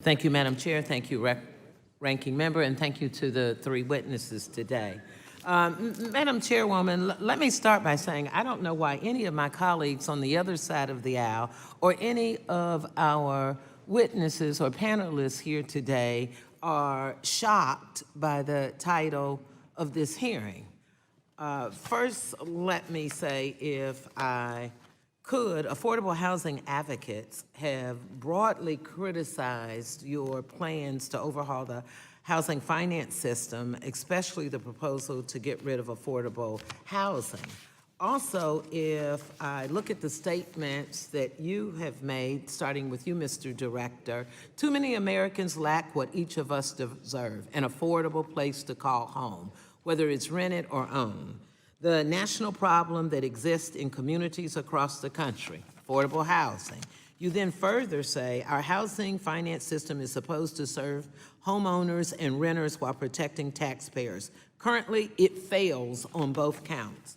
Thank you, Madam Chair. Thank you, Ranking Member, and thank you to the three witnesses today. Madam Chairwoman, let me start by saying I don't know why any of my colleagues on the other side of the aisle or any of our witnesses or panelists here today are shocked by the title of this hearing. First, let me say, if I could, affordable housing advocates have broadly criticized your plans to overhaul the housing finance system, especially the proposal to get rid of affordable housing. Also, if I look at the statements that you have made, starting with you, Mr. Director, too many Americans lack what each of us deserve, an affordable place to call home, whether it's rented or owned. The national problem that exists in communities across the country, affordable housing. You then further say our housing finance system is supposed to serve homeowners and renters while protecting taxpayers. Currently, it fails on both counts.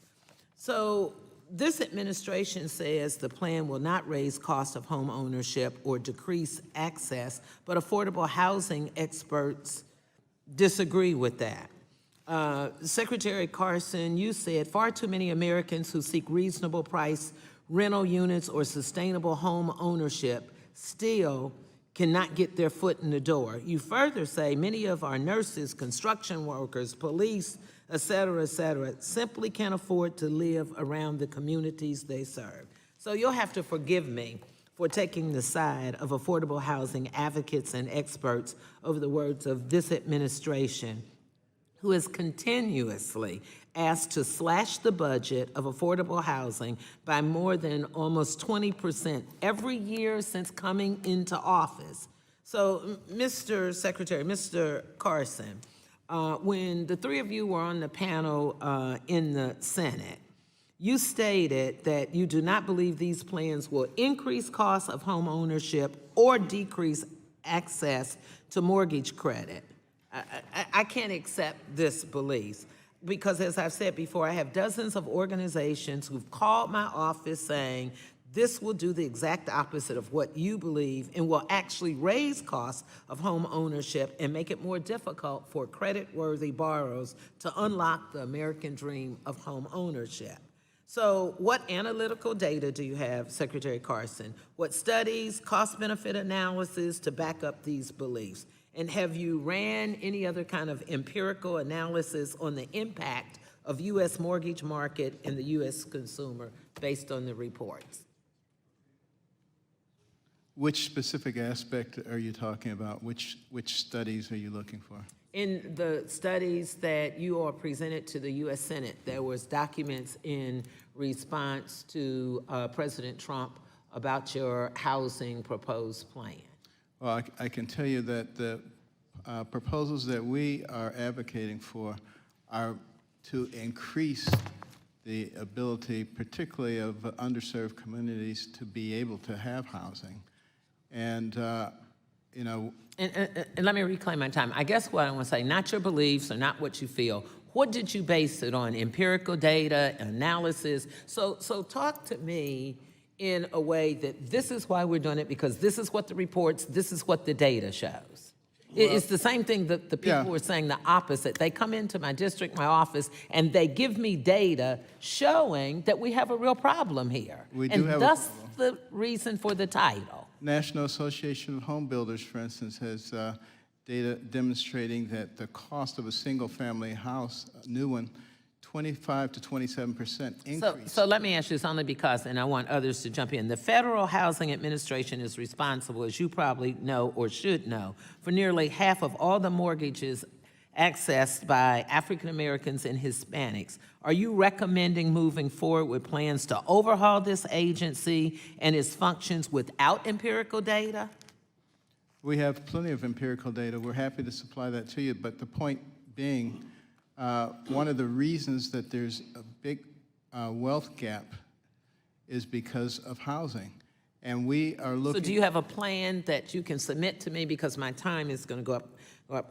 So this administration says the plan will not raise cost of home ownership or decrease access, but affordable housing experts disagree with that. Secretary Carson, you said far too many Americans who seek reasonable price rental units or sustainable home ownership still cannot get their foot in the door. You further say many of our nurses, construction workers, police, et cetera, simply can't afford to live around the communities they serve. So you'll have to forgive me for taking the side of affordable housing advocates and experts over the words of this administration, who has continuously asked to slash the budget of affordable housing by more than almost 20% every year since coming into office. So, Mr. Secretary, Mr. Carson, when the three of you were on the panel in the Senate, you stated that you do not believe these plans will increase costs of home ownership or decrease access to mortgage credit. I can't accept this belief because, as I've said before, I have dozens of organizations who've called my office saying this will do the exact opposite of what you believe and will actually raise costs of home ownership and make it more difficult for credit-worthy borrowers to unlock the American dream of home ownership. So what analytical data do you have, Secretary Carson? What studies, cost-benefit analysis to back up these beliefs? And have you ran any other kind of empirical analysis on the impact of U.S. mortgage market and the U.S. consumer based on the reports? Which specific aspect are you talking about? Which studies are you looking for? In the studies that you all presented to the U.S. Senate, there was documents in response to President Trump about your housing proposed plan. Well, I can tell you that the proposals that we are advocating for are to increase the ability, particularly of underserved communities, to be able to have housing. And, you know. And let me reclaim my time. I guess what I want to say, not your beliefs or not what you feel. What did you base it on? Empirical data, analysis? So talk to me in a way that this is why we're doing it, because this is what the reports, this is what the data shows. Well, it's the same thing that the people were saying the opposite. They come into my district, my office, and they give me data showing that we have a real problem here. We do have thus a problem. The reason for the title. National Association of Home Builders, for instance, has data demonstrating that the cost of a single-family house, a new one, 25 to 27% increase. So let me ask you this only because, and I want others to jump in. The Federal Housing Administration is responsible, as you probably know or should know, for nearly half of all the mortgages accessed by African Americans and Hispanics. Are you recommending moving forward with plans to overhaul this agency and its functions without empirical data? We have plenty of empirical data. We're happy to supply that to you, but the point being, one of the reasons that there's a big wealth gap is because of housing. And we are looking— So do you have a plan that you can submit to me, because my time is going to go up?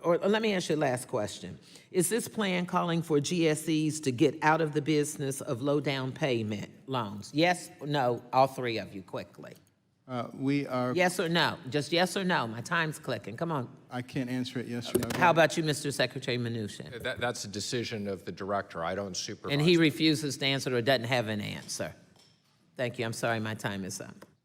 Or let me ask you a last question. Is this plan calling for GSEs to get out of the business of low down payment loans? Yes or no, all three of you quickly. We are, Yes or no? Just yes or no. My time's clicking. Come on. I can't answer it yes or no. How about you, Mr. Secretary Mnuchin? That's a decision of the director. I don't supervise. And he refuses to answer or doesn't have an answer. Thank you. I'm sorry, my time is up.